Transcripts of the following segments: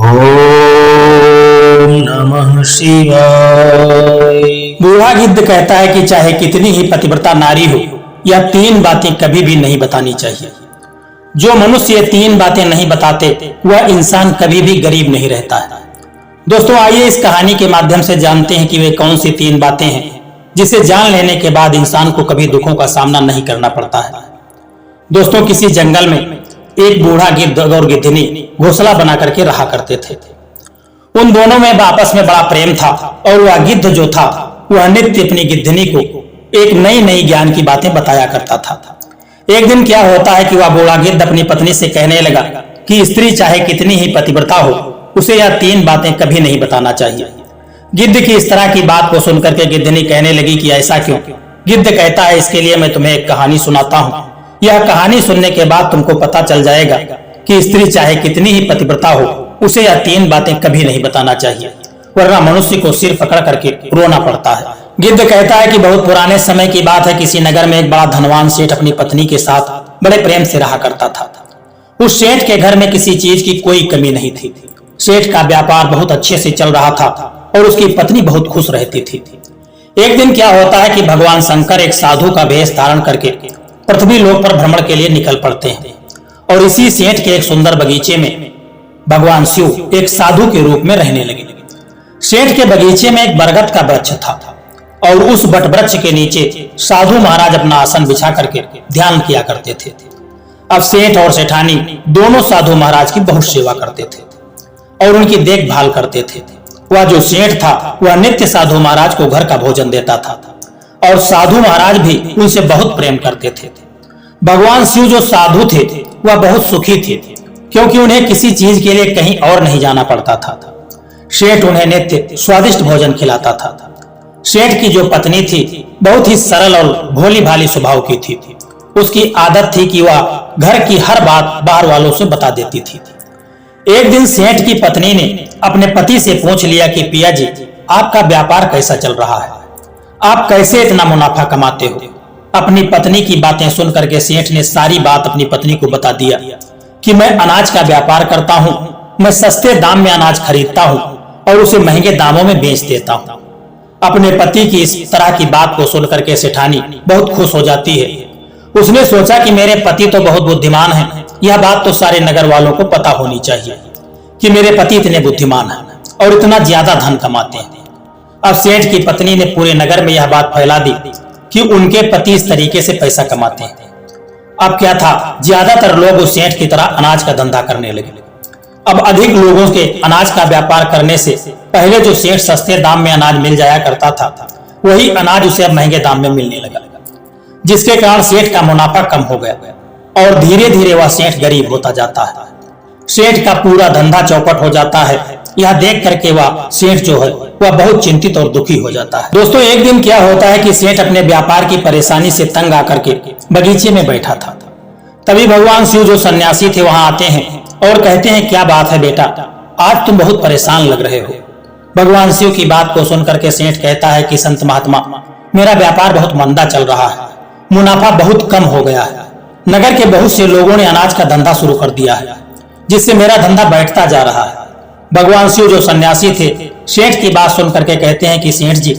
ओम नमः शिवाय। बूढ़ा गिद्ध कहता है कि चाहे कितनी ही पतिव्रता नारी हो, यह तीन बातें कभी भी नहीं बतानी चाहिए। जो मनुष्य ये तीन बातें नहीं बताते वह इंसान कभी भी गरीब नहीं रहता है। दोस्तों, आइए इस कहानी के माध्यम से जानते हैं कि वे कौन सी तीन बातें हैं जिसे जान लेने के बाद इंसान को कभी दुखों का सामना नहीं करना पड़ता है। दोस्तों, किसी जंगल में एक बूढ़ा गिद्ध और गिद्धनी घोंसला बना करके रहा करते थे। उन दोनों में आपस में बड़ा प्रेम था और वह गिद्ध जो था वह नित्य अपनी गिद्धनी को एक नई नई ज्ञान की बातें बताया करता था। एक दिन क्या होता है कि वह बूढ़ा गिद्ध अपनी पत्नी से कहने लगा कि स्त्री चाहे कितनी ही पतिव्रता हो, उसे यह तीन बातें कभी नहीं बताना चाहिए। गिद्ध की इस तरह की बात को सुनकर के गिद्धनी कहने लगी कि ऐसा क्यों? गिद्ध कहता है, इसके लिए मैं तुम्हें एक कहानी सुनाता हूँ। यह कहानी सुनने के बाद तुमको पता चल जाएगा कि स्त्री चाहे कितनी ही पतिव्रता हो, उसे यह तीन बातें कभी नहीं बताना चाहिए, वरना मनुष्य को सिर पकड़ करके रोना पड़ता है। गिद्ध कहता है कि बहुत पुराने समय की बात है। किसी नगर में एक बड़ा धनवान सेठ अपनी पत्नी के साथ बड़े प्रेम से रहा करता था। उस सेठ के घर में किसी चीज की कोई कमी नहीं थी। सेठ का व्यापार बहुत अच्छे से चल रहा था और उसकी पत्नी बहुत खुश रहती थी। एक दिन क्या होता है कि भगवान शंकर एक साधु का वेश धारण करके पृथ्वी लोक पर भ्रमण के लिए निकल पड़ते हैं और इसी सेठ के एक सुंदर बगीचे में भगवान शिव एक साधु के रूप में रहने लगे। सेठ के बगीचे में एक बरगद का वृक्ष था और उस बट वृक्ष के नीचे साधु महाराज अपना आसन बिछा करके ध्यान किया करते थे। अब सेठ और सेठानी दोनों साधु महाराज की बहुत सेवा करते थे और उनकी देखभाल करते थे। वह जो सेठ था वह नित्य साधु महाराज को घर का भोजन देता था और साधु महाराज भी उनसे बहुत प्रेम करते थे। भगवान शिव जो साधु थे वह बहुत सुखी थे क्योंकि उन्हें किसी चीज के लिए कहीं और नहीं जाना पड़ता था। सेठ उन्हें नित्य स्वादिष्ट भोजन खिलाता था। सेठ की जो पत्नी थी बहुत ही सरल और भोली भाली स्वभाव की थी। उसकी आदत थी कि वह घर की हर बात बाहर वालों से बता देती थी। एक दिन सेठ की पत्नी ने अपने पति से पूछ लिया कि पिया जी, आपका व्यापार कैसा चल रहा है? आप कैसे इतना मुनाफा कमाते हो? अपनी पत्नी की बातें सुन करके सेठ ने सारी बात अपनी पत्नी को बता दिया कि मैं अनाज का व्यापार करता हूँ, मैं सस्ते दाम में अनाज खरीदता हूँ और उसे महंगे दामों में बेच देता हूँ। अपने पति की इस तरह की बात को सुन करके सेठानी बहुत खुश हो जाती है। उसने सोचा कि मेरे पति तो बहुत बुद्धिमान हैं, यह बात तो सारे नगर वालों को पता होनी चाहिए कि मेरे पति इतने बुद्धिमान हैं और इतना ज्यादा धन कमाते हैं। अब सेठ की पत्नी ने पूरे नगर में यह बात फैला दी कि उनके पति इस तरीके से पैसा कमाते हैं। अब क्या था, ज्यादातर लोग उस सेठ की तरह अनाज का धंधा करने लगे। अब अधिक लोगों के अनाज का व्यापार करने से पहले जो सेठ सस्ते दाम में अनाज मिल जाया करता था, वही अनाज उसे अब महंगे दाम में मिलने लगा, जिसके कारण सेठ का मुनाफा कम हो गया और धीरे धीरे वह सेठ गरीब होता जाता है। सेठ का पूरा धंधा चौपट हो जाता है। यह देख करके वह सेठ जो है वह बहुत चिंतित और दुखी हो जाता है। दोस्तों, एक दिन क्या होता है कि सेठ अपने व्यापार की परेशानी से तंग आकर के बगीचे में बैठा था। तभी भगवान शिव जो सन्यासी थे वहां आते हैं और कहते हैं, क्या बात है बेटा, आज तुम बहुत परेशान लग रहे हो। भगवान शिव की बात को सुनकर के सेठ कहता है कि संत महात्मा, मेरा व्यापार बहुत मंदा चल रहा है, मुनाफा बहुत कम हो गया है। नगर के बहुत से लोगों ने अनाज का धंधा शुरू कर दिया है, जिससे मेरा धंधा बैठता जा रहा है। भगवान शिव जो सन्यासी थे सेठ की बात सुन करके कहते हैं कि सेठ जी,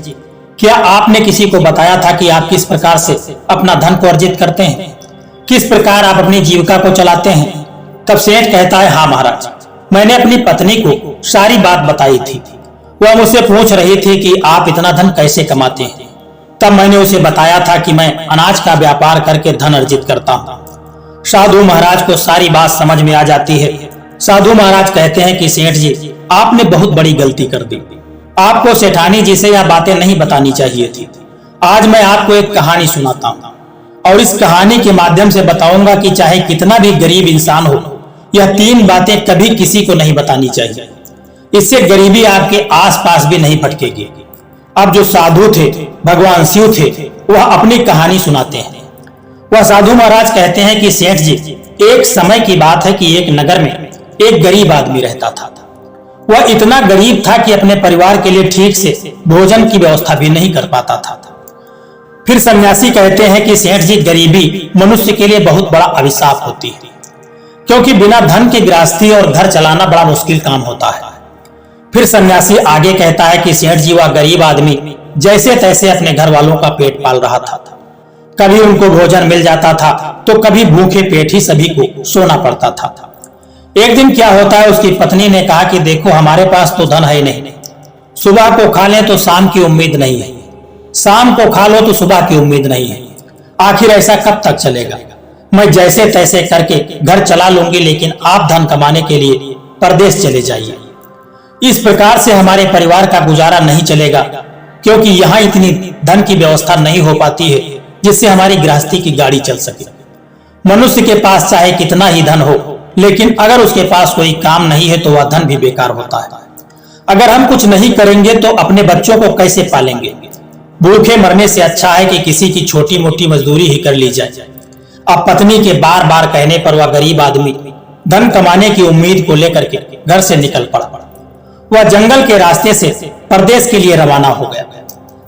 क्या आपने किसी को बताया था कि आप किस प्रकार से अपना धन को अर्जित करते हैं, किस प्रकार आप अपनी जीविका को चलाते हैं? तब सेठ कहता है, हाँ महाराज, मैंने अपनी पत्नी को सारी बात बताई थी। वह मुझसे पूछ रही थी कि आप इतना धन कैसे कमाते हैं। तब मैंने उसे बताया था कि मैं अनाज का व्यापार करके धन अर्जित करता हूँ। साधु महाराज को सारी बात समझ में आ जाती है। साधु महाराज कहते हैं कि सेठ जी, आपने बहुत बड़ी गलती कर दी। आपको सेठानी जी से यह बातें नहीं बतानी चाहिए थी। आज मैं आपको एक कहानी सुनाता हूँ और इस कहानी के माध्यम से बताऊंगा कि चाहे कितना भी गरीब इंसान हो, यह तीन बातें कभी किसी को नहीं बतानी चाहिए। इससे गरीबी आपके आसपास भी नहीं भटकेगी। अब जो साधु थे, भगवान शिव थे, वह अपनी कहानी सुनाते हैं। वह साधु महाराज कहते हैं कि सेठ जी, एक समय की बात है कि एक नगर में एक गरीब आदमी रहता था। वह इतना गरीब था कि अपने परिवार के लिए ठीक से भोजन की व्यवस्था भी नहीं कर पाता था। फिर सन्यासी कहते हैं कि सेठ जी, गरीबी मनुष्य के लिए बहुत बड़ा अभिशाप होती है। क्योंकि बिना धन की गृहस्थी और घर चलाना बड़ा मुश्किल काम होता है। फिर सन्यासी आगे कहता है कि सेठ जी वह गरीब आदमी जैसे तैसे अपने घर वालों का पेट पाल रहा था। कभी उनको भोजन मिल जाता था तो कभी भूखे पेट ही सभी को सोना पड़ता था। एक दिन क्या होता है, उसकी पत्नी ने कहा कि देखो हमारे पास तो धन है नहीं, सुबह को खा लें तो शाम की उम्मीद नहीं है, शाम को खा लो तो सुबह की उम्मीद नहीं है, आखिर ऐसा कब तक चलेगा? मैं जैसे तैसे करके घर चला लूंगी, लेकिन आप धन कमाने के लिए परदेश चले जाइए। इस प्रकार से हमारे परिवार का गुजारा नहीं चलेगा, क्योंकि यहाँ इतनी धन की व्यवस्था नहीं हो पाती है जिससे हमारी गृहस्थी की गाड़ी चल सके। मनुष्य के पास चाहे कितना ही धन हो, लेकिन अगर उसके पास कोई काम नहीं है तो वह धन भी बेकार होता है। अगर हम कुछ नहीं करेंगे तो अपने बच्चों को कैसे पालेंगे? भूखे मरने से अच्छा है कि किसी की छोटी मोटी मजदूरी ही कर ली जाए। अब पत्नी के बार बार कहने पर वह गरीब आदमी धन कमाने की उम्मीद को लेकर के घर से निकल पड़ा। वह जंगल के रास्ते से परदेश के लिए रवाना हो गया।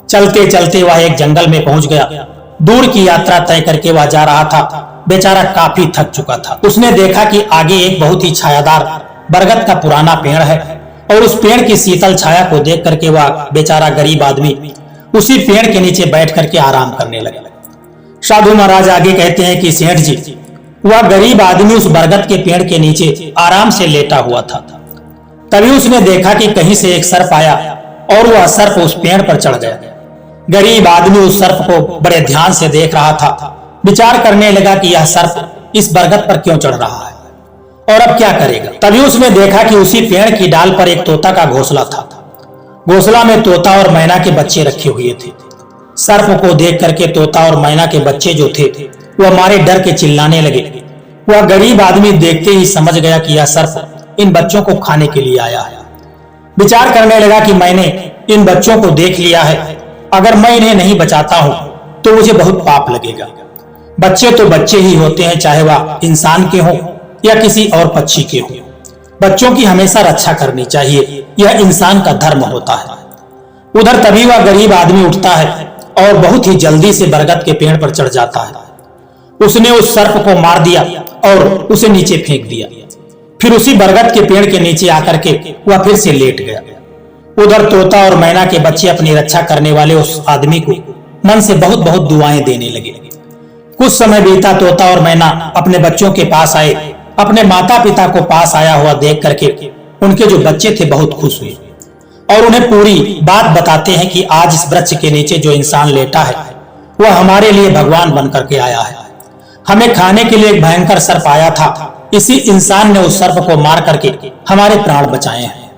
चलते चलते वह एक जंगल में पहुंच गया। दूर की यात्रा तय करके वह जा रहा था। बेचारा काफी थक चुका था। उसने देखा कि आगे एक बहुत ही छायादार बरगद का पुराना पेड़ है और उस पेड़ की शीतल छाया को देख करके वह बेचारा गरीब आदमी उसी पेड़ के नीचे बैठ करके आराम करने लगा। साधु महाराज आगे कहते हैं कि सेठ जी, वह गरीब आदमी उस बरगद के पेड़ के नीचे आराम से लेटा हुआ था। तभी उसने देखा कि कहीं से एक सर्प आया और वह सर्प उस पेड़ पर चढ़ गया। गरीब आदमी उस सर्प को बड़े ध्यान से देख रहा था। विचार करने लगा कि यह सर्प इस बरगद पर क्यों चढ़ रहा है और अब क्या करेगा। तभी उसने देखा कि उसी पेड़ की डाल पर एक तोता का घोंसला था। घोंसला में तोता और मैना के बच्चे रखे हुए थे। सर्प को देख करके तोता और मैना के बच्चे जो थे वह मारे डर के चिल्लाने लगे। वह गरीब आदमी देखते ही समझ गया कि यह सर्प इन बच्चों को खाने के लिए आया है। विचार करने लगा कि मैंने इन बच्चों को देख लिया है, अगर मैं इन्हें नहीं बचाता हूं तो मुझे बहुत पाप लगेगा। बच्चे तो बच्चे ही होते हैं, चाहे वह इंसान के हों या किसी और पक्षी के हों। बच्चों की हमेशा रक्षा करनी चाहिए, यह इंसान का धर्म होता है। उधर तभी वह गरीब आदमी उठता है और बहुत ही जल्दी से बरगद के पेड़ पर चढ़ जाता है। उसने उस सर्प को मार दिया और उसे नीचे फेंक दिया। फिर उसी बरगद के पेड़ के नीचे आकर के वह फिर से लेट गया। उधर तोता और मैना के बच्चे अपनी रक्षा करने वाले उस आदमी को मन से बहुत बहुत दुआएं देने लगे। कुछ समय बीता। तोता और मैना अपने बच्चों के पास आए। अपने माता पिता को पास आया हुआ देख करके उनके जो बच्चे थे बहुत खुश हुए और उन्हें पूरी बात बताते हैं कि आज इस वृक्ष के नीचे जो इंसान लेटा है वह हमारे लिए भगवान बन करके आया है। हमें खाने के लिए एक भयंकर सर्प आया था, इसी इंसान ने उस सर्प को मार करके हमारे प्राण बचाए हैं।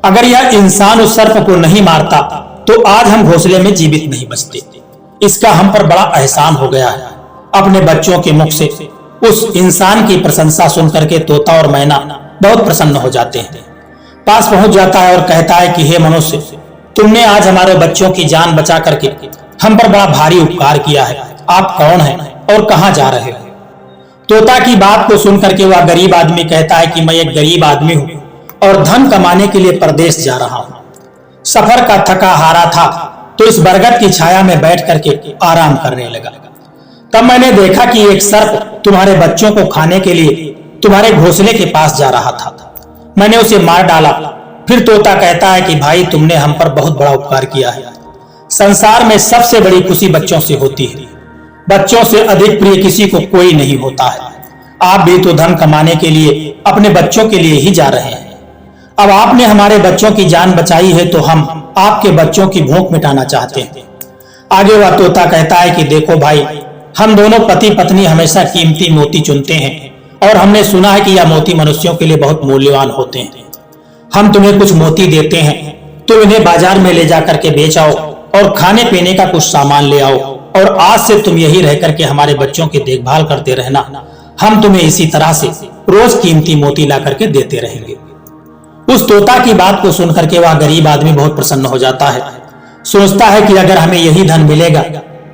अगर यह इंसान उस सर्प को नहीं मारता तो आज हम घोंसले में जीवित नहीं बचते। इसका हम पर बड़ा एहसान हो गया है। अपने बच्चों के मुख से उस इंसान की प्रशंसा सुन करके तोता और मैना बहुत प्रसन्न हो जाते हैं। पास पहुंच जाता है और कहता है कि हे मनुष्य, तुमने आज हमारे बच्चों की जान बचा करके हम पर बड़ा भारी उपकार किया है। आप कौन हैं और कहां जा रहे हो? तोता की बात को सुन करके वह गरीब आदमी कहता है कि मैं एक गरीब आदमी हूं और धन कमाने के लिए परदेश जा रहा हूं। सफर का थका हारा था तो इस बरगद की छाया में बैठ करके आराम करने लगा। तब मैंने देखा कि एक सर्प तुम्हारे बच्चों को खाने के लिए तुम्हारे घोंसले के पास जा रहा था। मैंने उसे मार डाला। फिर तोता कहता है कि भाई, तुमने हम पर बहुत बड़ा उपकार किया है। संसार में सबसे बड़ी खुशी बच्चों से होती है। बच्चों से अधिक प्रिय किसी को कोई नहीं होता है। आप भी तो धन कमाने के लिए अपने बच्चों के लिए ही जा रहे हैं। अब आपने हमारे बच्चों की जान बचाई है तो हम आपके बच्चों की भूख मिटाना चाहते हैं। आगे वह तोता कहता है कि देखो भाई, हम दोनों पति पत्नी हमेशा कीमती मोती चुनते हैं और हमने सुना है कि यह मोती मनुष्यों के लिए बहुत मूल्यवान होते हैं। हम तुम्हें कुछ मोती देते हैं, तुम इन्हें बाजार में ले जाकर के बेच आओ और खाने पीने का कुछ सामान ले आओ और आज से तुम यही रह करके हमारे बच्चों की देखभाल करते रहना। हम तुम्हें इसी तरह से रोज कीमती मोती ला करके देते रहेंगे। उस तोता की बात को सुन करके वह गरीब आदमी बहुत प्रसन्न हो जाता है। सोचता है कि अगर हमें यही धन मिलेगा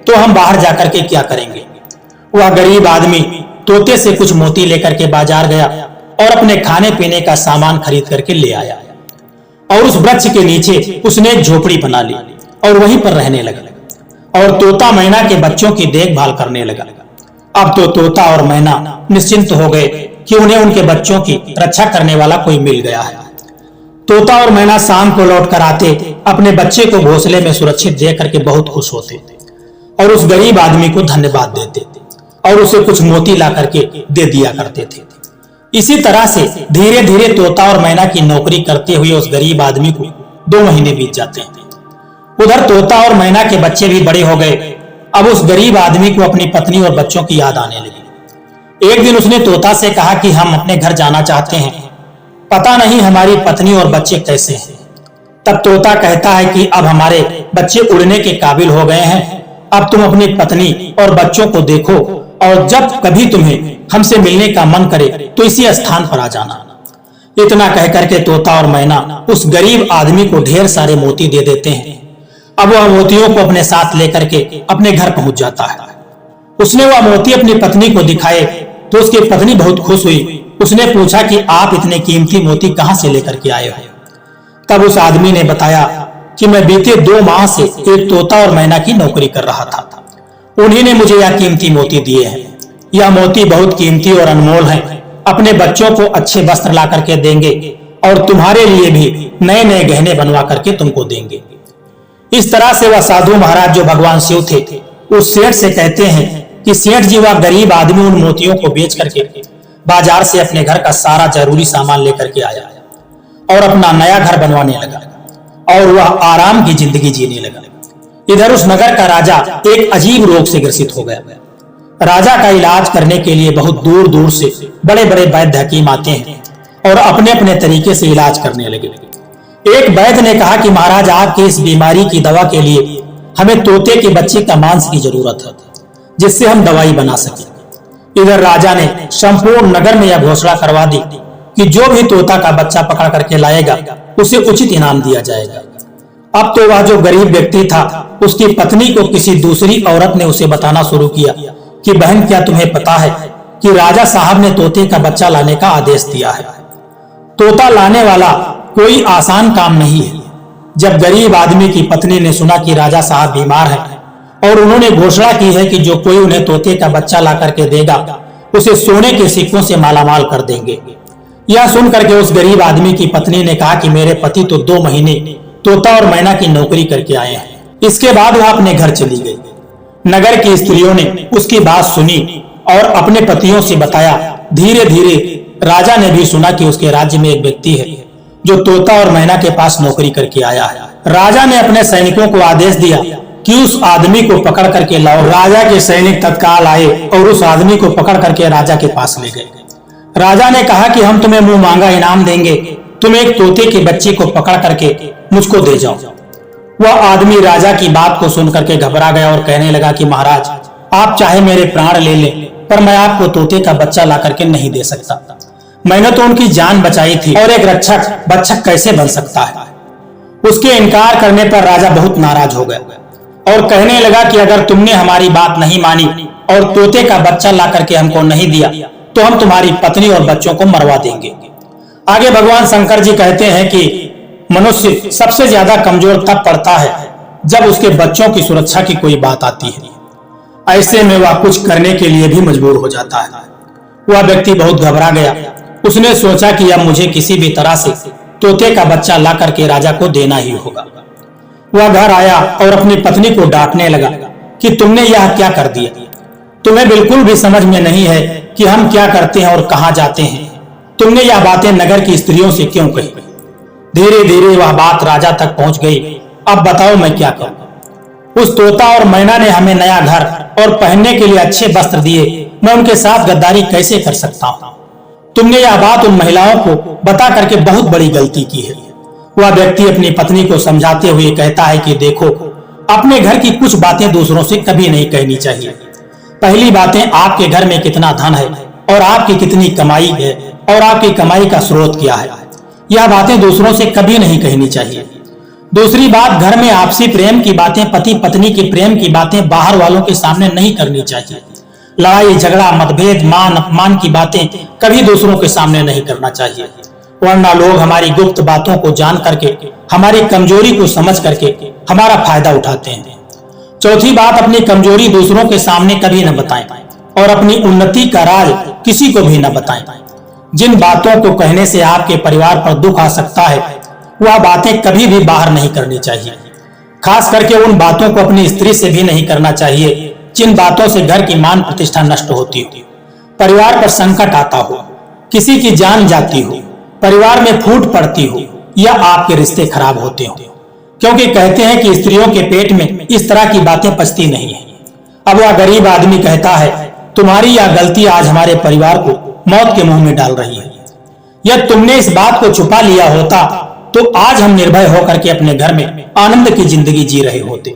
तो हम बाहर जाकर के क्या करेंगे। वह गरीब आदमी तोते से कुछ मोती लेकर के बाजार गया और अपने खाने पीने का सामान खरीद करके ले आया और उस वृक्ष के नीचे उसने एक झोपड़ी बना ली और वहीं पर रहने लगा और तोता मैना के बच्चों की देखभाल करने लगा। अब तो तोता और मैना निश्चिंत हो गए कि उन्हें उनके बच्चों की रक्षा करने वाला कोई मिल गया है। तोता और मैना शाम को लौट कर आते, अपने बच्चे को घोंसले में सुरक्षित देख करके बहुत खुश होते और उस गरीब आदमी को धन्यवाद देते और उसे कुछ मोती ला करके दे दिया करते थे। इसी तरह से धीरे धीरे तोता और मैना की नौकरी करते हुए उस गरीब आदमी को 2 महीने बीत जाते हैं। उधर तोता और मैना के बच्चे भी बड़े हो गए। अब उस गरीब आदमी को अपनी पत्नी और बच्चों की याद आने लगी। एक दिन उसने तोता से कहा कि हम अपने घर जाना चाहते हैं, पता नहीं हमारी पत्नी और बच्चे कैसे हैं। तब तोता कहता है कि अब हमारे बच्चे उड़ने के काबिल हो गए हैं, अब तुम अपनी पत्नी और बच्चों को देखो और जब कभी तुम्हें हमसे मिलने का मन करे तो इसी स्थान पर आ जाना। इतना कह करके तोता और मैना उस गरीब आदमी को ढेर सारे मोती दे देते हैं। अब वह मोतियों को अपने साथ लेकर के अपने घर पहुंच जाता है। उसने वह मोती अपनी पत्नी को दिखाए तो उसकी पत्नी बहुत खुश हुई। उसने पूछा कि आप इतने कीमती मोती कहां से लेकर के आए हो। तब उस आदमी ने बताया कि मैं बीते 2 माह से एक तोता और मैना की नौकरी कर रहा था, उन्हीं ने मुझे यह कीमती मोती दिए हैं। यह मोती बहुत कीमती और अनमोल हैं, अपने बच्चों को अच्छे वस्त्र ला करके देंगे और तुम्हारे लिए भी नए नए गहने बनवा करके तुमको देंगे। इस तरह से वह साधु महाराज जो भगवान शिव थे उस सेठ से कहते हैं कि सेठ जी वह गरीब आदमी उन मोतियों को बेच करके बाजार से अपने घर का सारा जरूरी सामान लेकर के आया और अपना नया घर बनवाने लगा और वह आराम की जिंदगी जीने लगा। इधर उस नगर का राजा एक अजीब रोग से ग्रसित हो गया। राजा का इलाज करने के लिए बहुत दूर दूर से बड़े बड़े वैद्य हकीम आते हैं और अपने अपने तरीके से इलाज करने लगे। एक वैद्य ने कहा कि महाराज आपकी इस बीमारी की दवा के लिए हमें तोते के बच्चे का मांस की जरूरत है जिससे हम दवाई बना सकें। इधर राजा ने संपूर्ण नगर में यह घोषणा करवा दी कि जो भी तोता का बच्चा पकड़ करके लाएगा उसे उचित इनाम दिया जाएगा। अब तो वह जो गरीब व्यक्ति था उसकी पत्नी को किसी दूसरी औरत ने उसे बताना शुरू किया कि बहन क्या तुम्हें पता है कि राजा साहब ने तोते का बच्चा लाने का आदेश दिया है। तोता लाने वाला कोई आसान काम नहीं है। जब गरीब आदमी की पत्नी ने सुना कि राजा साहब बीमार हैं और उन्होंने घोषणा की है कि जो कोई उन्हें तोते का बच्चा ला करके देगा उसे सोने के सिक्कों से मालामाल कर देंगे। यह सुन करके उस गरीब आदमी की पत्नी ने कहा कि मेरे पति तो 2 महीने तोता और मैना की नौकरी करके आए हैं। इसके बाद वह अपने घर चली गई। नगर की स्त्रियों ने उसकी बात सुनी और अपने पतियों से बताया। धीरे धीरे राजा ने भी सुना कि उसके राज्य में एक व्यक्ति है जो तोता और मैना के पास नौकरी करके आया है। राजा ने अपने सैनिकों को आदेश दिया कि उस आदमी को पकड़ करके लाओ। राजा के सैनिक तत्काल आए और उस आदमी को पकड़ करके राजा के पास ले गए। राजा ने कहा कि हम तुम्हें मुंह मांगा इनाम देंगे, तुम एक तोते के बच्चे को पकड़ करके मुझको दे जाओ। वह आदमी राजा की बात को सुन करके घबरा गया और कहने लगा कि महाराज आप चाहे मेरे प्राण ले लें पर मैं आपको तोते का बच्चा ला करके नहीं दे सकता। मैंने तो उनकी जान बचाई थी और एक रक्षक बच्चक कैसे बन सकता है। उसके इनकार करने पर राजा बहुत नाराज हो गया और कहने लगा कि अगर तुमने हमारी बात नहीं मानी और तोते का बच्चा ला करके हमको नहीं दिया तो हम तुम्हारी पत्नी और बच्चों को मरवा देंगे। आगे भगवान शंकर जी कहते हैं कि मनुष्य सबसे ज्यादा कमजोर तब पड़ता है जब उसके बच्चों की सुरक्षा की कोई बात आती है। ऐसे में वह कुछ करने के लिए भी मजबूर हो जाता है। वह व्यक्ति बहुत घबरा गया। उसने सोचा कि अब मुझे किसी भी तरह से तोते का बच्चा ला करके राजा को देना ही होगा। वह घर आया और अपनी पत्नी को डांटने लगा कि तुमने यह क्या कर दिया। तुम्हें बिल्कुल भी समझ में नहीं है कि हम क्या करते हैं और कहां जाते हैं। तुमने यह बातें नगर की स्त्रियों से क्यों कही। धीरे धीरे वह बात राजा तक पहुंच गई। अब बताओ मैं क्या करूं। उस तोता और मैना ने हमें नया घर और पहनने के लिए अच्छे वस्त्र दिए, मैं उनके साथ गद्दारी कैसे कर सकता हूं। तुमने यह बात उन महिलाओं को बता करके बहुत बड़ी गलती की है। वह व्यक्ति अपनी पत्नी को समझाते हुए कहता है कि देखो, अपने घर की कुछ बातें दूसरों से कभी नहीं कहनी चाहिए। पहली बातें आपके घर में कितना धन है और आपकी कितनी कमाई है और आपकी कमाई का स्रोत क्या है, यह बातें दूसरों से कभी नहीं कहनी चाहिए। दूसरी बात, घर में आपसी प्रेम की बातें, पति पत्नी के प्रेम की बातें बाहर वालों के सामने नहीं करनी चाहिए। लड़ाई झगड़ा मतभेद मान अपमान की बातें कभी दूसरों के सामने नहीं करना चाहिए, वरना लोग हमारी गुप्त बातों को जान करके, हमारी कमजोरी को समझ करके हमारा फायदा उठाते हैं। चौथी बात, अपनी कमजोरी दूसरों के सामने कभी न बताएं और अपनी उन्नति का राज किसी को भी न बताएं। जिन बातों को कहने से आपके परिवार पर दुख आ सकता है, वह बातें कभी भी बाहर नहीं करनी चाहिए। खास करके उन बातों को अपनी स्त्री से भी नहीं करना चाहिए जिन बातों से घर की मान प्रतिष्ठा नष्ट होती हो, परिवार पर संकट आता हो, किसी की जान जाती हो, परिवार में फूट पड़ती हो या आपके रिश्ते खराब होते हो। क्योंकि कहते हैं कि स्त्रियों के पेट में इस तरह की बातें पचती नहीं है। अब वह गरीब आदमी कहता है, तुम्हारी यह गलती आज हमारे परिवार को मौत के मुंह में डाल रही है। यदि तुमने इस बात को छुपा लिया होता तो आज हम निर्भय होकर के अपने घर में आनंद की जिंदगी जी रहे होते।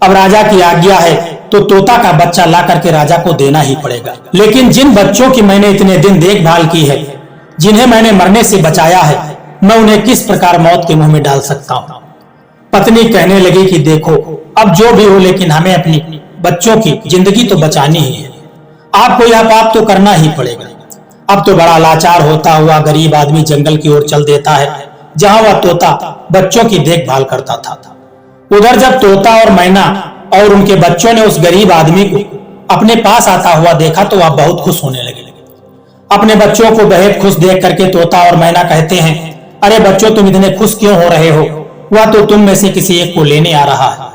अब राजा की आज्ञा है तो तोता का बच्चा ला करके राजा को देना ही पड़ेगा। लेकिन जिन बच्चों की मैंने इतने दिन देखभाल की है, जिन्हें मैंने मरने से बचाया है, मैं उन्हें किस प्रकार मौत के मुंह में डाल सकता हूँ। पत्नी कहने लगी कि देखो, अब जो भी हो, लेकिन हमें अपनी बच्चों की जिंदगी तो बचानी ही है। आपको यह पाप तो करना ही पड़ेगा। अब तो बड़ा लाचार होता हुआ गरीब आदमी जंगल की ओर चल देता है जहां वह तोता बच्चों की देखभाल करता था। उधर जब तोता और मैना और उनके बच्चों ने उस गरीब आदमी को अपने पास आता हुआ देखा तो वह बहुत खुश होने लगे। अपने बच्चों को बेहद खुश देख करके तोता और मैना कहते हैं, अरे बच्चों, तुम इतने खुश क्यों हो रहे हो? वह तो तुम में से किसी एक को लेने आ रहा है।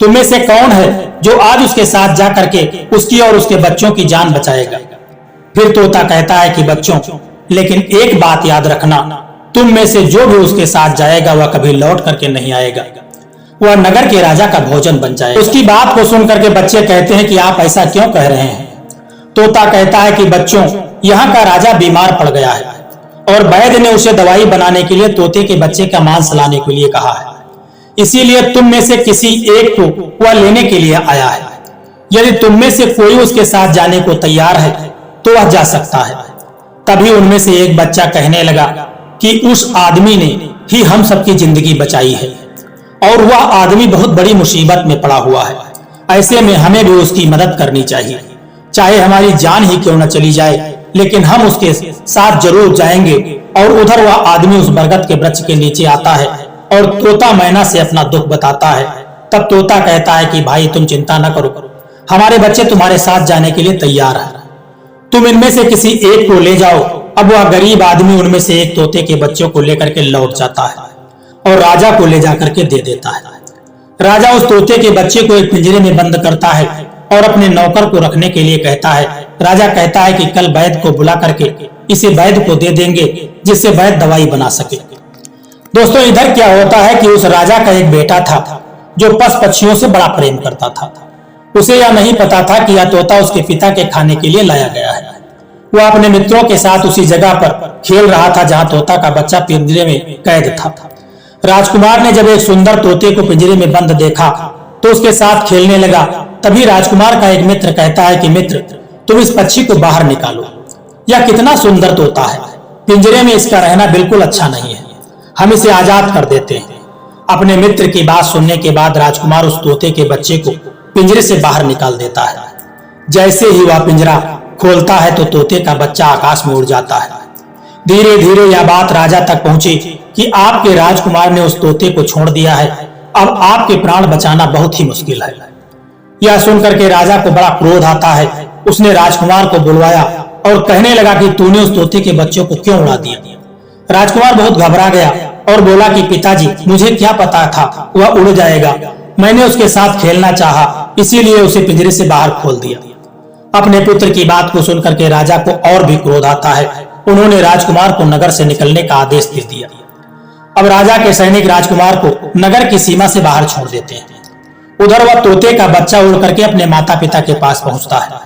तुम में से कौन है जो आज उसके साथ जा करके उसकी और उसके बच्चों की जान बचाएगा? फिर तोता कहता है कि बच्चों, लेकिन एक बात याद रखना, तुम में से जो भी उसके साथ जाएगा वह कभी लौट करके नहीं आएगा, वह नगर के राजा का भोजन बन जाएगा। उसकी बात को सुन करके बच्चे कहते हैं कि आप ऐसा क्यों कह रहे हैं? तोता कहता है कि बच्चों, यहाँ का राजा बीमार पड़ गया है और वैद्य ने उसे दवाई बनाने के लिए तोते के बच्चे का मांस लाने के लिए कहा है। इसीलिए तुम में से किसी एक को वह लेने के लिए आया है। यदि तुम में से कोई उसके साथ जाने को तैयार है तो वह जा सकता है। तभी उनमें से एक बच्चा कहने लगा कि उस आदमी ने ही हम सबकी जिंदगी बचाई है और वह आदमी बहुत बड़ी मुसीबत में पड़ा हुआ है। ऐसे में हमें भी उसकी मदद करनी चाहिए, चाहे हमारी जान ही क्यों न चली जाए, लेकिन हम उसके साथ जरूर जाएंगे। और उधर वह आदमी उस बरगद के वृक्ष के नीचे आता है और तोता मैना से अपना दुख बताता है। तब तोता कहता है कि भाई, तुम चिंता न करो, हमारे बच्चे तुम्हारे साथ जाने के लिए तैयार हैं। तुम इनमें से किसी एक को ले जाओ। अब वह गरीब आदमी उनमें से एक तोते के बच्चों को लेकर के लौट जाता है और राजा को ले जाकर के दे देता है। राजा उस तोते के बच्चे को एक पिंजरे में बंद करता है और अपने नौकर को रखने के लिए कहता है। राजा कहता है कि कल वैद्य को बुला करके इसे वैद्य को दे देंगे जिससे वैद्य दवाई बना सके। दोस्तों, इधर क्या होता है कि उस राजा का एक बेटा था जो पशु पक्षियों से बड़ा प्रेम करता था। उसे यह नहीं पता था कि यह तोता उसके पिता के खाने के लिए लाया गया है। वह अपने मित्रों के साथ उसी जगह पर खेल रहा था जहां तोता का बच्चा पिंजरे में कैद था। राजकुमार ने जब एक सुंदर तोते को पिंजरे में बंद देखा तो उसके साथ खेलने लगा। तभी राजकुमार का एक मित्र कहता है कि मित्र, तुम इस पक्षी को बाहर निकालो, यह कितना सुंदर तोता है, पिंजरे में इसका रहना बिल्कुल अच्छा नहीं है, हम इसे आजाद कर देते हैं। अपने मित्र की बात सुनने के बाद राजकुमार उस तोते के बच्चे को पिंजरे से बाहर निकाल देता है। जैसे ही वह पिंजरा खोलता है तो तोते का बच्चा आकाश में उड़ जाता है। धीरे धीरे यह बात राजा तक पहुंची कि आपके राजकुमार ने उस तोते को छोड़ दिया है, अब आपके प्राण बचाना बहुत ही मुश्किल है। यह सुनकर के राजा को बड़ा क्रोध आता है। उसने राजकुमार को बुलवाया और कहने लगा कि तूने उस तोते के बच्चों को क्यों उड़ा दिया? राजकुमार बहुत घबरा गया और बोला कि पिताजी, मुझे क्या पता था वह उड़ जाएगा, मैंने उसके साथ खेलना चाहा, इसीलिए उसे पिंजरे से बाहर खोल दिया। अपने पुत्र की बात को सुनकर के राजा को और भी क्रोध आता है। उन्होंने राजकुमार को नगर से निकलने का आदेश दे दिया। अब राजा के सैनिक राजकुमार को नगर की सीमा से बाहर छोड़ देते हैं। उधर वह तोते का बच्चा उड़ करके अपने माता पिता के पास पहुंचता है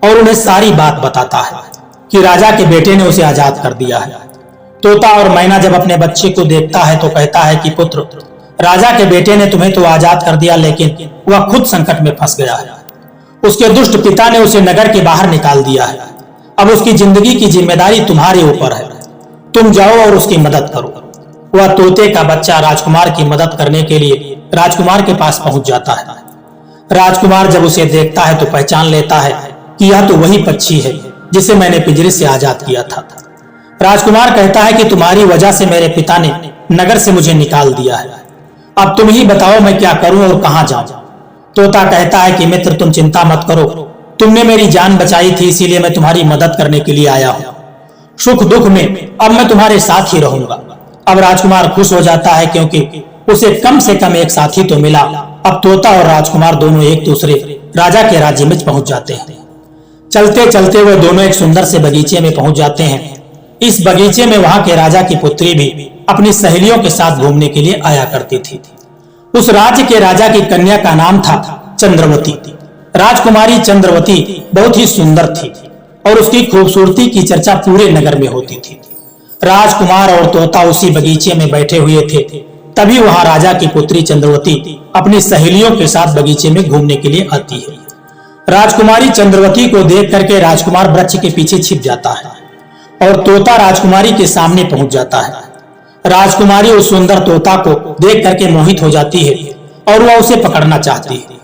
और उन्हें सारी बात बताता है कि राजा के बेटे ने उसे आजाद कर दिया है। तोता और मैना जब अपने बच्चे को देखता है तो कहता है कि पुत्र, राजा के बेटे ने तुम्हें तो आजाद कर दिया, लेकिन वह खुद संकट में फंस गया है। उसके दुष्ट पिता ने उसे नगर के बाहर निकाल दिया है। अब उसकी जिंदगी की जिम्मेदारी तुम्हारे ऊपर है, तुम जाओ और उसकी मदद करो। वह तोते का बच्चा राजकुमार की मदद करने के लिए राजकुमार के पास पहुंच जाता है। राजकुमार जब उसे देखता है तो पहचान लेता है कि यह तो वही पक्षी है जिसे मैंने पिंजरे से आजाद किया था। राजकुमार कहता है कि तुम्हारी वजह से मेरे पिता ने नगर से मुझे निकाल दिया है, अब तुम ही बताओ मैं क्या करूं और कहां जाऊं। तोता कहता है कि मित्र, तुम चिंता मत करो, तुमने मेरी जान बचाई थी, इसीलिए मैं तुम्हारी मदद करने के लिए आया हूं। सुख दुख में अब मैं तुम्हारे साथ ही रहूंगा। अब राजकुमार खुश हो जाता है क्योंकि उसे कम से कम एक साथी तो मिला। अब तोता और राजकुमार दोनों एक दूसरे राजा के राज्य में पहुंच जाते हैं। चलते चलते वे दोनों एक सुंदर से बगीचे में पहुंच जाते हैं। इस बगीचे में वहां के राजा की पुत्री भी अपनी सहेलियों के साथ घूमने के लिए आया करती थी। उस राज्य के राजा की कन्या का नाम था चंद्रवती। राजकुमारी चंद्रवती बहुत ही सुंदर थी और उसकी खूबसूरती की चर्चा पूरे नगर में होती थी। राजकुमार और तोता उसी बगीचे में बैठे हुए थे। तभी वहां राजा की पुत्री चंद्रवती अपनी सहेलियों के साथ बगीचे में घूमने के लिए आती है। राजकुमारी चंद्रवती को देख करके राजकुमार वृक्ष के पीछे छिप जाता है और तोता राजकुमारी के सामने पहुंच जाता है। राजकुमारी उस सुंदर तोता को देख करके मोहित हो जाती है और वह उसे पकड़ना चाहती है,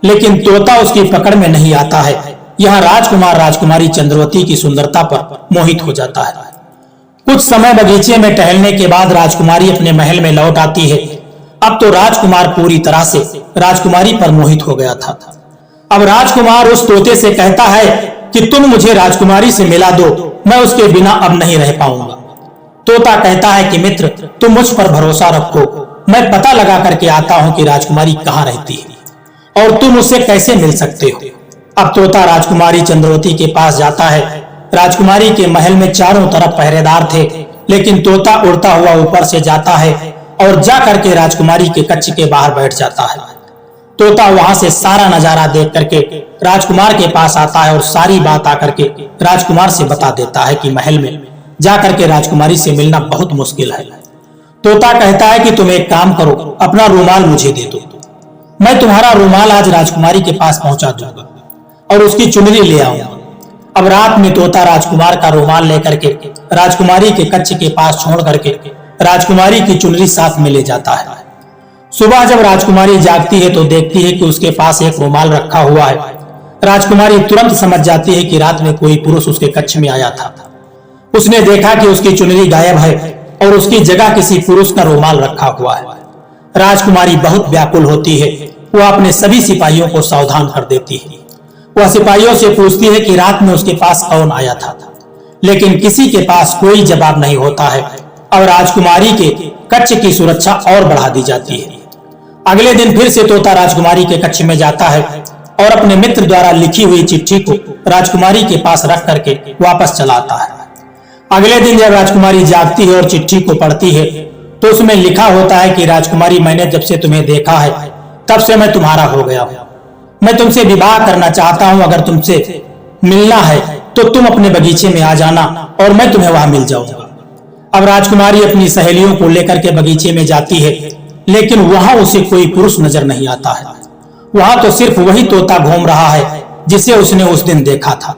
लेकिन तोता उसकी पकड़ में नहीं आता है। यहाँ राजकुमार राजकुमारी चंद्रवती की सुंदरता पर मोहित हो जाता है। कुछ समय बगीचे में टहलने के बाद राजकुमारी अपने महल में लौट आती है। अब तो राजकुमार पूरी तरह से राजकुमारी पर मोहित हो गया था। अब राजकुमार उस तोते से कहता है कि तुम मुझे राजकुमारी से मिला दो, मैं उसके बिना अब नहीं रह पाऊंगा। तोता कहता है कि मित्र, तुम मुझ पर भरोसा रखो, मैं पता लगा करके आता हूं कि राजकुमारी कहाँ रहती है और तुम उससे कैसे मिल सकते हो। अब तोता राजकुमारी चंद्रवती के पास जाता है। राजकुमारी के महल में चारों तरफ पहरेदार थे, लेकिन तोता उड़ता हुआ ऊपर से जाता है और जा करके राजकुमारी के कक्ष के बाहर बैठ जाता है। तोता वहां से सारा नजारा देख करके राजकुमार के पास आता है और सारी बात आकर के राजकुमार से बता देता है कि महल में जाकर के राजकुमारी से मिलना बहुत मुश्किल है। तोता कहता है कि तुम एक काम करो, अपना रूमाल मुझे दे दो, मैं तुम्हारा रूमाल आज राजकुमारी के पास पहुंचा दूंगा और उसकी चुनरी ले आऊंगा। अब रात में तोता राजकुमार का रूमाल लेकर के राजकुमारी के कक्ष के पास छोड़ करके राजकुमारी की चुनरी साथ में ले जाता है। सुबह जब राजकुमारी जागती है तो देखती है कि उसके पास एक रूमाल रखा हुआ है। राजकुमारी तुरंत समझ जाती है कि रात में कोई पुरुष उसके कक्ष में आया था। उसने देखा कि उसकी चुनरी गायब है और उसकी जगह किसी पुरुष का रूमाल रखा हुआ है। राजकुमारी बहुत व्याकुल होती है। वह अपने सभी सिपाहियों को सावधान कर देती है। वह सिपाहियों से पूछती है कि रात में उसके पास कौन आया था, लेकिन किसी के पास कोई जवाब नहीं होता है और राजकुमारी के कक्ष की सुरक्षा और बढ़ा दी जाती है। अगले दिन फिर से तोता राजकुमारी के कक्ष में जाता है और अपने मित्र द्वारा लिखी हुई चिट्ठी को राजकुमारी के पास रख करके वापस चला आता है। अगले दिन जब राजकुमारी जागती है और चिट्ठी को पढ़ती है तो उसमें लिखा होता है कि राजकुमारी, मैंने जब से तुम्हें देखा है तब से मैं तुम्हारा हो गया हूँ। मैं तुमसे विवाह करना चाहता हूँ। अगर तुमसे मिलना है तो तुम अपने बगीचे में आ जाना और मैं तुम्हें वहां मिल जाऊंगा। अब राजकुमारी अपनी सहेलियों को लेकर के बगीचे में जाती है, लेकिन वहां उसे कोई पुरुष नजर नहीं आता है। वहां तो सिर्फ वही तोता घूम रहा है जिसे उसने उस दिन देखा था।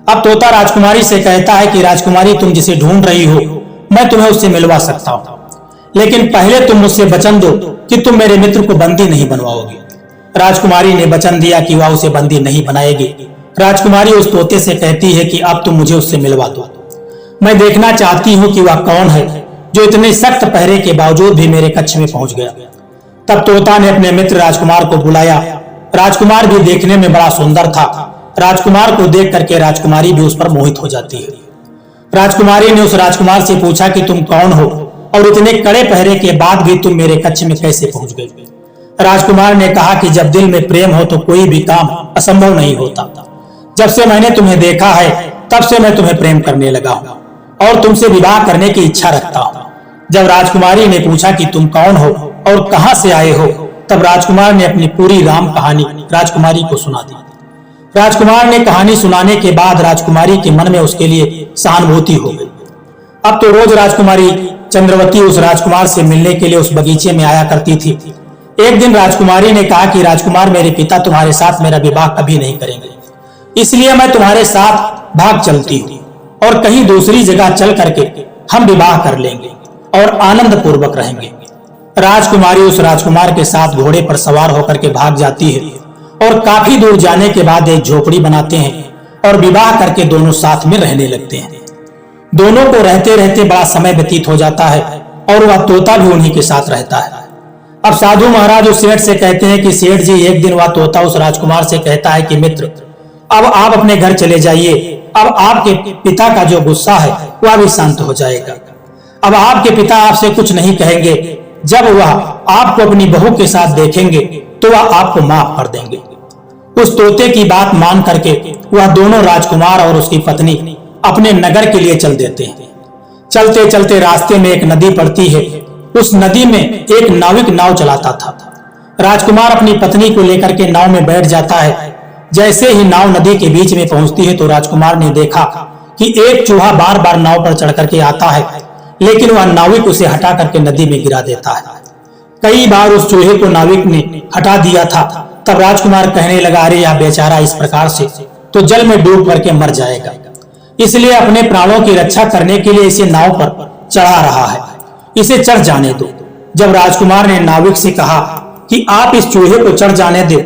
अब तोता राजकुमारी से कहता है कि राजकुमारी, तुम जिसे ढूंढ रही हो मैं तुम्हें उससे मिलवा सकता हूँ, लेकिन पहले तुम मुझसे वचन दो कि तुम मेरे मित्र को बंदी नहीं बनवाओगे। राजकुमारी ने वचन दिया कि वह उसे बंदी नहीं बनाएगी। राजकुमारी उस तोते से कहती है कि अब तुम मुझे उससे मिलवा दो, मैं देखना चाहती हूँ कि वह कौन है जो इतने सख्त पहरे के बावजूद भी मेरे कक्ष में पहुंच गया। तब तोता ने अपने मित्र राजकुमार को बुलाया। राजकुमार भी देखने में बड़ा सुंदर था। राजकुमार को देख करके राजकुमारी भी उस पर मोहित हो जाती है। राजकुमारी ने उस राजकुमार से पूछा कि तुम कौन हो और इतने कड़े पहरे के बाद भी तुम मेरे कक्ष में कैसे पहुंच गए। राजकुमार ने कहा कि जब दिल में प्रेम हो तो कोई भी काम असंभव नहीं होता। जब से मैंने तुम्हें देखा है तब से मैं तुम्हें प्रेम करने लगा हूँ और तुमसे विवाह करने की इच्छा रखता हूँ। जब राजकुमारी ने पूछा कि तुम कौन हो और कहां से आए हो, तब राजकुमार ने अपनी पूरी राम कहानी राजकुमारी को सुना दी। राजकुमार ने कहानी सुनाने के बाद राजकुमारी के मन में उसके लिए सहानुभूति हो गई। अब तो रोज राजकुमारी चंद्रवती उस राजकुमार से मिलने के लिए उस बगीचे में आया करती थी। एक दिन राजकुमारी ने कहा कि राजकुमार, मेरे पिता तुम्हारे साथ मेरा विवाह कभी नहीं करेंगे, इसलिए मैं तुम्हारे साथ भाग चलती हूँ और कहीं दूसरी जगह चल करके हम विवाह कर लेंगे और आनंद पूर्वक रहेंगे। राजकुमारी उस राजकुमार के साथ घोड़े पर सवार होकर के भाग जाती है और काफी दूर जाने के बाद एक झोपड़ी बनाते हैं और विवाह करके दोनों साथ में रहने लगते हैं। दोनों को रहते रहते बड़ा समय व्यतीत हो जाता है और वह तोता भी उन्हीं के साथ रहता है। अब साधु महाराज उस सेठ से कहते हैं कि सेठ जी, एक दिन वह तोता उस राजकुमार से कहता है कि मित्र, अब आप अपने घर चले जाइए, अब आपके पिता का जो गुस्सा है वह भी शांत हो जाएगा। अब आपके पिता आपसे कुछ नहीं कहेंगे। जब वह आपको अपनी बहू के साथ देखेंगे तो वह आपको माफ कर देंगे। उस तोते की बात मान करके वह दोनों राजकुमार और उसकी पत्नी अपने नगर के लिए चल देते हैं। चलते चलते रास्ते में एक नदी पड़ती है। उस नदी में एक नाविक नाव चलाता था। राजकुमार अपनी पत्नी को लेकर के नाव में बैठ जाता है। जैसे ही नाव नदी के बीच में पहुंचती है तो राजकुमार ने देखा कि एक चूहा बार बार नाव पर चढ़ करके आता है, लेकिन वह नाविक उसे हटा करके नदी में गिरा देता है। कई बार उस चूहे को नाविक ने हटा दिया था। तब राजकुमार कहने लगा, अरे यह बेचारा इस प्रकार से तो जल में डूब करके मर जाएगा, इसलिए अपने प्राणों की रक्षा करने के लिए इसे नाव पर चढ़ा रहा है, इसे चढ़ जाने दो। जब राजकुमार ने नाविक से कहा कि आप इस चूहे को चढ़ जाने दे,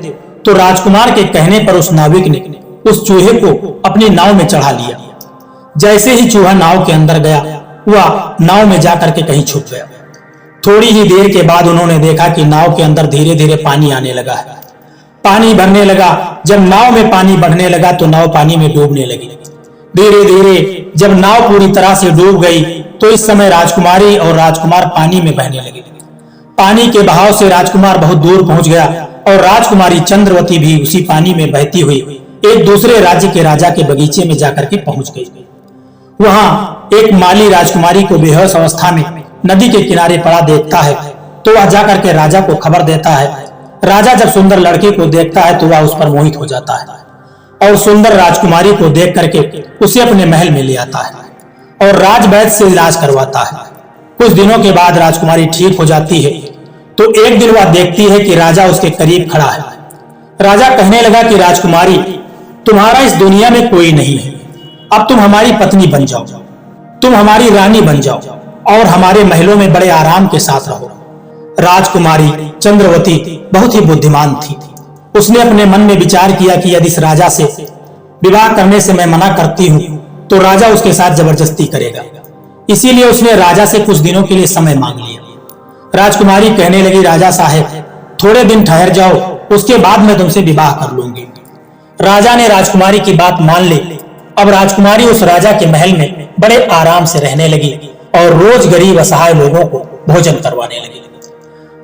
तो राजकुमार के कहने पर उस नाविक ने उस चूहे को अपनी नाव में चढ़ा लिया। जैसे ही चूहा नाव के अंदर गया, वह नाव में जाकर के कहीं छुप गया। थोड़ी ही देर के बाद उन्होंने देखा कि नाव के अंदर धीरे धीरे पानी आने लगा है। पानी भरने लगा। जब नाव में पानी बढ़ने लगा तो नाव पानी में डूबने लगी। धीरे धीरे जब नाव पूरी तरह से डूब गई तो इस समय राजकुमारी और राजकुमार पानी में बहने लगे। पानी के बहाव से राजकुमार बहुत दूर पहुंच गया और राजकुमारी चंद्रवती भी उसी पानी में बहती हुई एक दूसरे राज्य के राजा के बगीचे में जाकर के पहुंच गई। वहां एक माली राजकुमारी को बेहोश अवस्था में नदी के किनारे पड़ा देखता है तो वह जाकर के राजा को खबर देता है। राजा जब सुंदर लड़के को देखता है तो वह उस पर मोहित हो जाता है और सुंदर राजकुमारी को देख करके उसे अपने महल में ले आता है और राजवैद्य से इलाज करवाता है। कुछ दिनों के बाद राजकुमारी ठीक हो जाती है तो एक दिन वह देखती है कि राजा उसके करीब खड़ा है। राजा कहने लगा कि राजकुमारी, तुम्हारा इस दुनिया में कोई नहीं है, अब तुम हमारी पत्नी बन जाओ, तुम हमारी रानी बन जाओ और हमारे महलों में बड़े आराम के साथ रहो। राजकुमारी चंद्रवती बहुत ही बुद्धिमान थी। उसने अपने मन में विचार किया कि यदि इस राजा से विवाह करने से मैं मना करती हूँ तो राजा उसके साथ जबरदस्ती करेगा। इसीलिए उसने राजा से कुछ दिनों के लिए समय मांग लिया। राजकुमारी कहने लगी, राजा साहब थोड़े दिन ठहर जाओ, उसके बाद मैं तुमसे विवाह कर लूंगी। राजा ने राजकुमारी की बात मान ली। अब राजकुमारी उस राजा के महल में बड़े आराम से रहने लगी और रोज गरीब असहाय लोगों को भोजन करवाने लगी।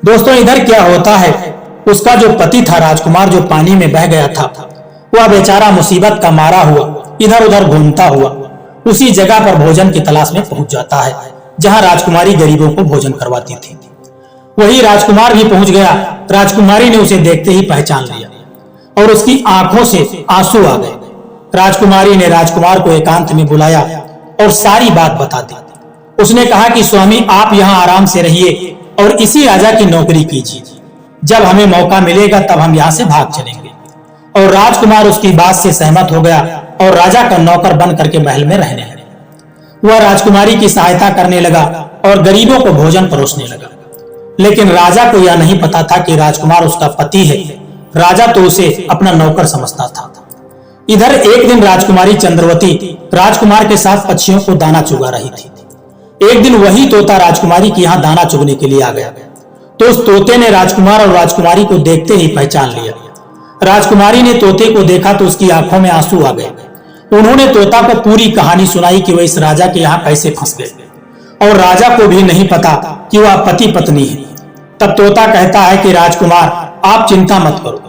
दोस्तों, इधर क्या होता है, उसका जो पति था राजकुमार, जो पानी में बह गया था, वह बेचारा मुसीबत का मारा हुआ इधर उधर घूमता हुआ उसी जगह पर भोजन की तलाश में पहुंच जाता है जहां राजकुमारी गरीबों को भोजन करवाती थी। वही राजकुमार भी पहुंच गया। राजकुमारी ने उसे देखते ही पहचान लिया और उसकी आंखों से आंसू आ गए। राजकुमारी ने राजकुमार को एकांत में बुलाया और सारी बात बता दी। उसने कहा कि स्वामी, आप यहाँ आराम से रहिए और इसी राजा की नौकरी कीजिए। जब हमें मौका मिलेगा तब हम यहाँ से भाग चलेंगे। और राजकुमार उसकी बात से सहमत हो गया और राजा का नौकर बन करके महल में रहने लगा। वह राजकुमारी की सहायता करने लगा और गरीबों को भोजन परोसने लगा। लेकिन राजा को यह नहीं पता था कि राजकुमार उसका पति है। राजा तो उसे अपना नौकर समझता था। इधर एक दिन राजकुमारी चंद्रवती राजकुमार के साथ पक्षियों को दाना चुगा रही थी। एक दिन वही तोता राजकुमारी के यहाँ दाना चुगने के लिए आ गया तो उस तोते ने राजकुमार और राजकुमारी को देखते ही पहचान लिया। राजकुमारी ने तोते को देखा तो उसकी आंखों में आंसू आ गए। उन्होंने तोता को पूरी कहानी सुनाई कि वह इस राजा के यहाँ कैसे फंस गए और राजा को भी नहीं पता कि वह पति पत्नी है। तब तोता कहता है कि राजकुमार, आप चिंता मत करो,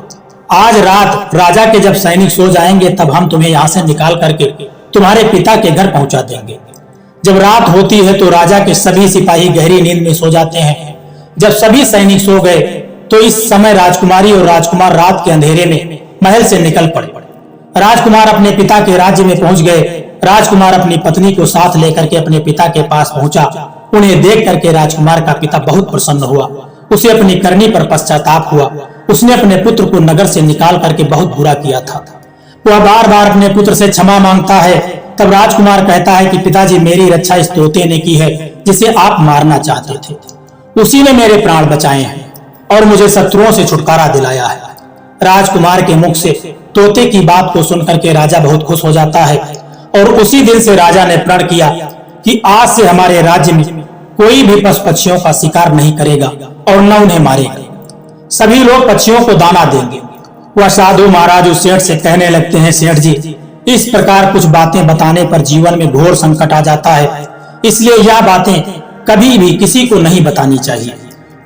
आज रात राजा के जब सैनिक सो जाएंगे तब हम तुम्हें यहाँ से निकाल करके तुम्हारे पिता के घर पहुंचा देंगे। जब रात होती है तो राजा के सभी सिपाही गहरी नींद में सो जाते हैं। जब सभी सैनिक सो गए तो इस समय राजकुमारी और राजकुमार रात के अंधेरे में महल से निकल पड़े। राजकुमार अपने पिता के राज्य में पहुंच गए। राजकुमार अपनी पत्नी को साथ लेकर के अपने पिता के पास पहुंचा। उन्हें देख करके राजकुमार का पिता बहुत प्रसन्न हुआ। उसे अपनी करनी पर पश्चाताप हुआ। उसने अपने पुत्र को नगर से निकाल करके बहुत बुरा किया था। वह बार बार अपने पुत्र से क्षमा मांगता है। तब राजकुमार कहता है कि पिताजी, मेरी रक्षा इस तोते ने की है जिसे आप मारना चाहते थे। उसी ने मेरे प्राण बचाए हैं और मुझे शत्रुओं से छुटकारा दिलाया है। राजकुमार के मुख से तोते की बात को सुनकर के राजा बहुत खुश हो जाता है और उसी दिन से राजा ने प्रण किया कि आज से हमारे राज्य में कोई भी पशु पक्षियों का शिकार नहीं करेगा और न उन्हें मारेगा। सभी लोग पक्षियों को दाना देंगे। वह साधु महाराज उस सेठ से कहने लगते हैं, सेठ जी, इस प्रकार कुछ बातें बताने पर जीवन में घोर संकट आ जाता है। इसलिए यह बातें कभी भी किसी को नहीं बतानी चाहिए।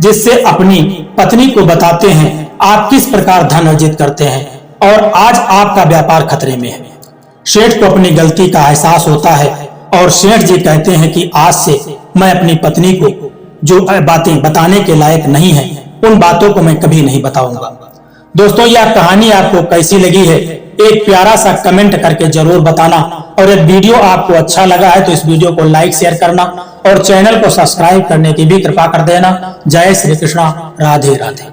जिससे अपनी पत्नी को बताते हैं आप किस प्रकार धन अर्जित करते हैं और आज आपका व्यापार खतरे में है। सेठ को अपनी गलती का एहसास होता है और सेठ जी कहते हैं कि आज से मैं अपनी पत्नी को जो बातें बताने के लायक नहीं है उन बातों को मैं कभी नहीं बताऊंगा। दोस्तों, यह कहानी आपको कैसी लगी है एक प्यारा सा कमेंट करके जरूर बताना और यदि वीडियो आपको अच्छा लगा है तो इस वीडियो को लाइक शेयर करना और चैनल को सब्सक्राइब करने की भी कृपा कर देना। जय श्री कृष्णा, राधे राधे।